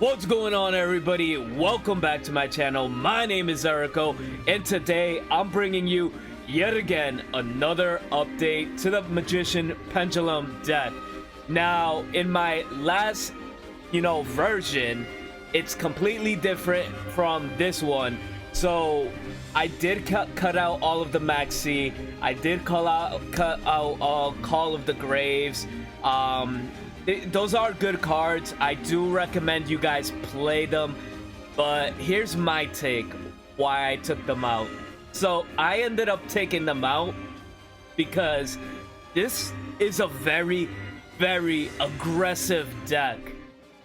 What's going on, everybody? Welcome back to my channel. My name is Yugioh, and today I'm bringing you yet again another update to the Magician Pendulum deck. Now, in my last version, it's completely different from this one. So I did cut out all of the Maxi. I did cut out Call of the Graves. Those are good cards. I do recommend you guys play them, but here's my take why I took them out. So I ended up taking them out because this is a very aggressive deck.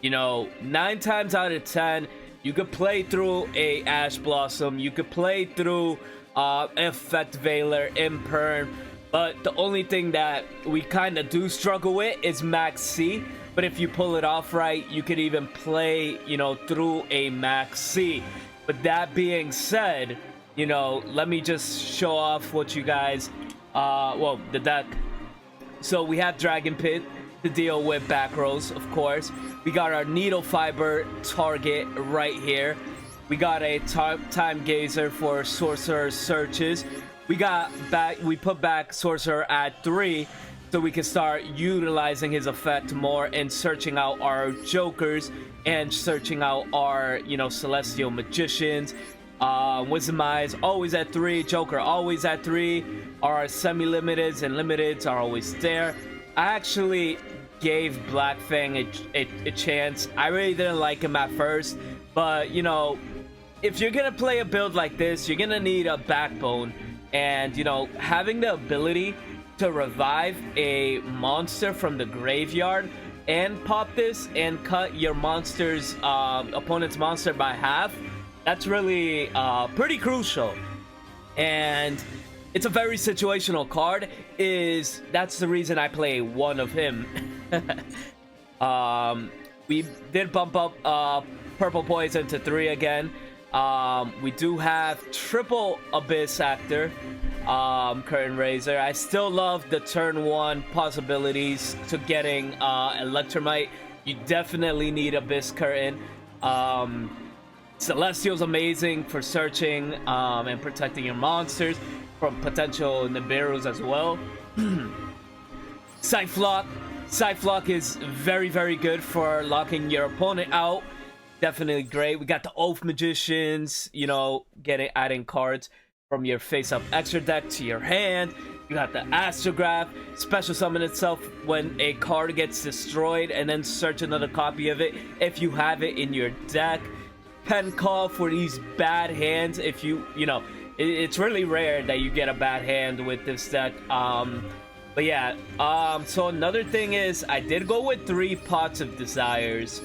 9 times out of 10 you could play through a Ash Blossom, you could play through Effect Veiler, Imperm. But the only thing that we kind of do struggle with is Max C. But if you pull it off right, you could even play, through a Max C. But that being said, let me just show off what you guys, the deck. So we have Dragon Pit to deal with back rows, of course. We got our Needle Fiber target right here. We got a Time Gazer for Sorcerer Searches. We put back Sorcerer at 3 so we can start utilizing his effect more and searching out our Jokers and searching out our, Celestial Magicians. Wisdom Eyes always at 3, Joker always at 3. Our semi-limiteds and limiteds are always there. I actually gave Black Fang a chance. I really didn't like him at first, but, if you're gonna play a build like this, you're gonna need a backbone. And, having the ability to revive a monster from the graveyard and pop this and cut your opponent's monster by half, that's really pretty crucial. And it's a very situational card. That's the reason I play one of him. We did bump up Purple Poison to 3 again. We do have triple Abyss Actor, Curtain Raiser. I still love the turn 1 possibilities to getting Electromite. You definitely need Abyss Curtain. Celestial's amazing for searching and protecting your monsters from potential Nibiru's as well. Scythe is very good for locking your opponent out. Definitely great. We got the Oath Magicians, adding cards from your face-up extra deck to your hand. You got the Astrograph, special summon itself when a card gets destroyed, and then search another copy of it if you have it in your deck. Pen Call for these bad hands. If it's really rare that you get a bad hand with this deck. But yeah, so another thing is I did go with 3 Pots of Desires.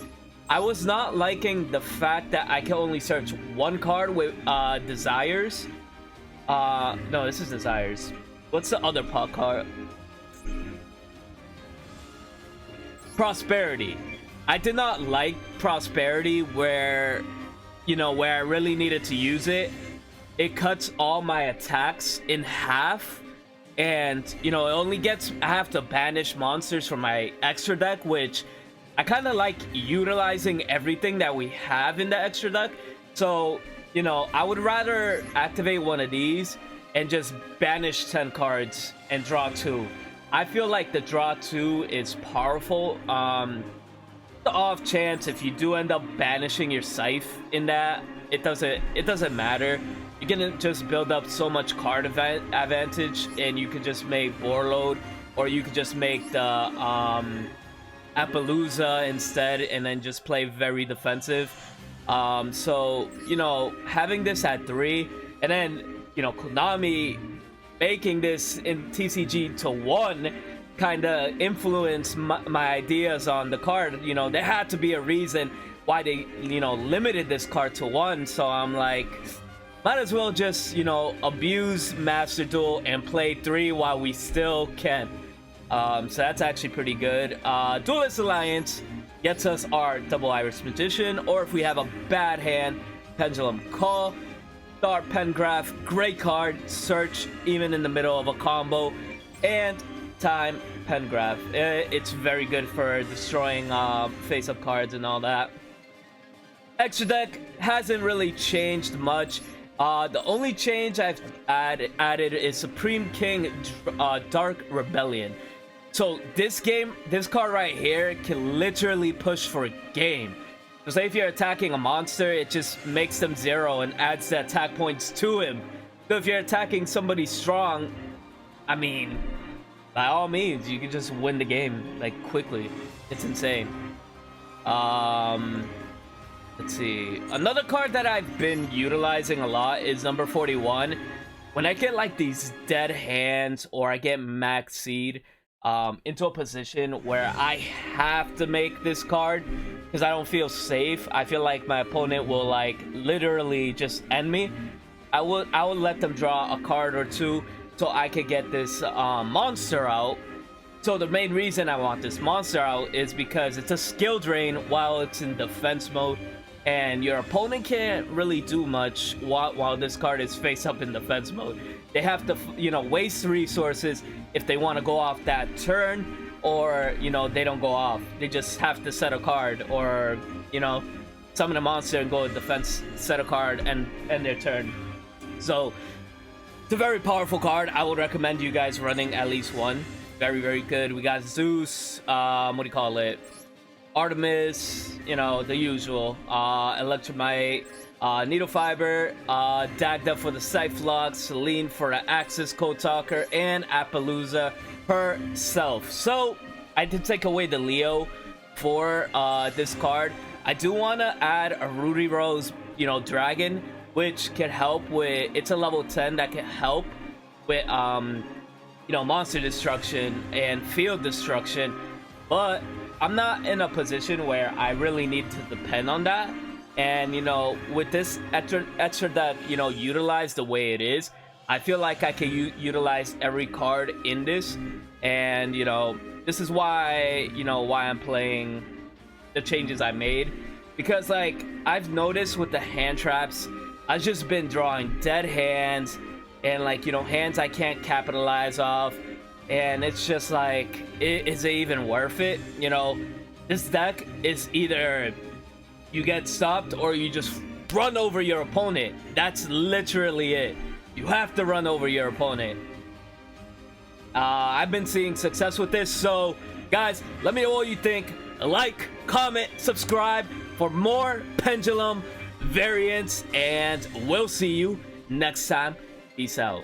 I was not liking the fact that I can only search 1 card with Desires. No, this is Desires. What's the other pot card? Prosperity. I did not like Prosperity where I really needed to use it. It cuts all my attacks in half. And, it only I have to banish monsters from my extra deck, which I kind of like utilizing everything that we have in the extra deck. So, I would rather activate one of these and just banish 10 cards and draw 2. I feel like the draw 2 is powerful. The off chance if you do end up banishing your Scythe in that, it doesn't matter. You're gonna just build up so much card advantage, and you could just make Warlord, or you could just make the Appaloosa instead, and then just play very defensive. So having this at 3, and then Konami making this in TCG to 1 kind of influenced my ideas on the card. There had to be a reason why they limited this card to 1. So I'm like, might as well just abuse Master Duel and play 3 while we still can. So that's actually pretty good. Duelist Alliance gets us our double Iris Magician, or if we have a bad hand, Pendulum Call. Star Pengraph, great card, search even in the middle of a combo. And Time Pengraph, it's very good for destroying face-up cards and all that. Extra deck hasn't really changed much. The only change I've added is Supreme King Dark Rebellion. So this card right here can literally push for a game. So say if you're attacking a monster, it just makes them 0 and adds the attack points to him. So if you're attacking somebody strong, I mean, by all means, you can just win the game like quickly. It's insane. Let's see. Another card that I've been utilizing a lot is number 41. When I get like these dead hands or I get max seed into a position where I have to make this card because I don't feel safe, I feel like my opponent will like literally just end me. I will let them draw a card or two so I could get this monster out. So the main reason I want this monster out is because it's a skill drain while it's in defense mode, and your opponent can't really do much while this card is face up in defense mode. They have to, you know, waste resources if they want to go off that turn, or, you know, they don't go off. They just have to set a card, or, you know, summon a monster and go defense, set a card, and end their turn. So it's a very powerful card. I would recommend you guys running at least one. Very, very good. We got Zeus, what do you call it? Artemis, you know, the usual. Electromite, Needle Fiber, Dagda for the Cyflux, Celine for the Axis Code Talker, and Appaloosa herself. So I did take away the Leo for this card. I do want to add a Rudy Rose, you know, Dragon, which can help with, it's a level 10 that can help with you know, monster destruction and field destruction, but I'm not in a position where I really need to depend on that. And, you know, with this extra deck, you know, utilized the way it is, I feel like I can utilize every card in this. And, you know, this is why, you know, why I'm playing the changes I made. Because, like, I've noticed with the hand traps, I've just been drawing dead hands and, like, you know, hands I can't capitalize off. And it's just like, is it even worth it? You know, this deck is either you get stopped or you just run over your opponent. That's literally it. You have to run over your opponent. I've been seeing success with this. So, guys, let me know what you think. Like, comment, subscribe for more Pendulum variants. And we'll see you next time. Peace out.